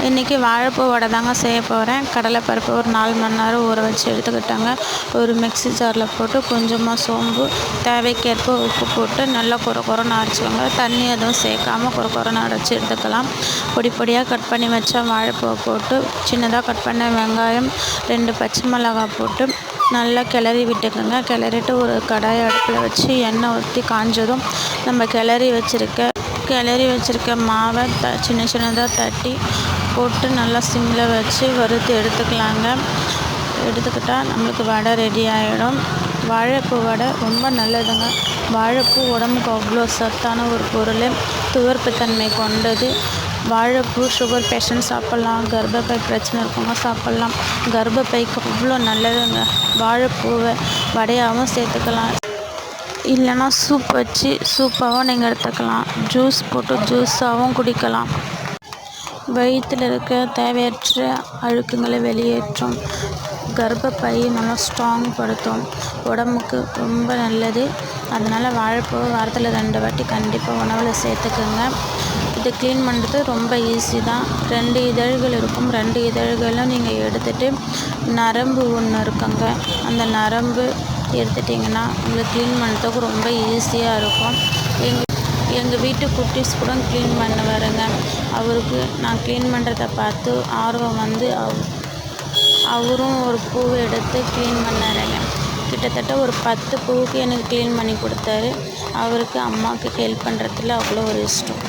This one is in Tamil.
இன்றைக்கி வாழைப்பூ வடை தாங்க செய்ய போகிறேன். கடலைப்பருப்பு ஒரு 4 மணி நேரம் ஊற வச்சு எடுத்துக்கிட்டாங்க. ஒரு மிக்ஸி ஜாரில் போட்டு கொஞ்சமாக சோம்பு, தேவைக்கேற்ப உப்பு போட்டு நல்லா கொரன்னு அரைச்சிக்கோங்க. தண்ணி எதுவும் சேர்க்காமல் கொரன்னு அரைச்சி எடுத்துக்கலாம். பொடி பொடியாக கட் பண்ணி வச்ச வாழைப்பூவை போட்டு சின்னதாக கட் பண்ண வெங்காயம், 2 பச்சை மிளகாய் போட்டு நல்லா கிளறி விட்டுக்கோங்க. கிளறிட்டு ஒரு கடாயை அடுப்பில் வச்சு எண்ணெய் ஊற்றி காஞ்சதும் நம்ம கிளறி வச்சுருக்க மாவை சின்ன சின்னதாக தட்டி போட்டு நல்லா சிம்மில் வச்சு வறுத்து எடுத்துக்கலாங்க. எடுத்துக்கிட்டால் நம்மளுக்கு வடை ரெடி ஆகிடும். வாழைப்பூ வடை ரொம்ப நல்லதுங்க. வாழைப்பூ உடம்புக்கு அவ்வளோ சத்தான ஒரு பொருள், துவர்ப்புத்தன்மை கொண்டது. வாழைப்பூ சுகர் பேஷண்ட் சாப்பிட்லாம், கர்ப்பப்பை பிரச்சனை இருக்கவங்க சாப்பிட்லாம். கர்ப்பப்பைக்கு அவ்வளோ நல்லதுங்க. வாழைப்பூவை வடையாகவும் சேர்த்துக்கலாம், இல்லைன்னா சூப் வச்சு சூப்பாகவும் நீங்கள் எடுத்துக்கலாம். ஜூஸ் போட்டு ஜூஸாகவும் குடிக்கலாம். வயிற்றில் இருக்க தேவையற்ற அழுக்குங்களை வெளியேற்றும். கர்ப்பப்பை நல்லா ஸ்ட்ராங் படுத்தும். உடம்புக்கு ரொம்ப நல்லது. அதனால் வாழைப்பூ வாரத்தில் 2 வாட்டி கண்டிப்பாக உணவில் சேர்த்துக்குங்க. இது க்ளீன் பண்ணுறது ரொம்ப ஈஸி தான். 2 இதழ்கள் இருக்கும். 2 இதழ்களும் நீங்கள் எடுத்துகிட்டு நரம்பு ஒன்று இருக்குங்க, அந்த நரம்பு எடுத்துட்டிங்கன்னா உங்களுக்கு க்ளீன் பண்ணுறதுக்கு ரொம்ப ஈஸியாக இருக்கும். எங்கள் வீட்டு குட்டீஸ் கூட க்ளீன் பண்ணுவாருங்க. அவருக்கு நான் க்ளீன் பண்ணுறத பார்த்து ஆர்வம் வந்து அவரும் ஒரு பூவை எடுத்து க்ளீன் பண்ணாருங்க. கிட்டத்தட்ட ஒரு 10 பூவுக்கு எனக்கு க்ளீன் பண்ணி கொடுத்தாரு. அவருக்கு அம்மாவுக்கு ஹெல்ப் பண்ணுறதுல அவ்வளோ ஒரு இஷ்டம்.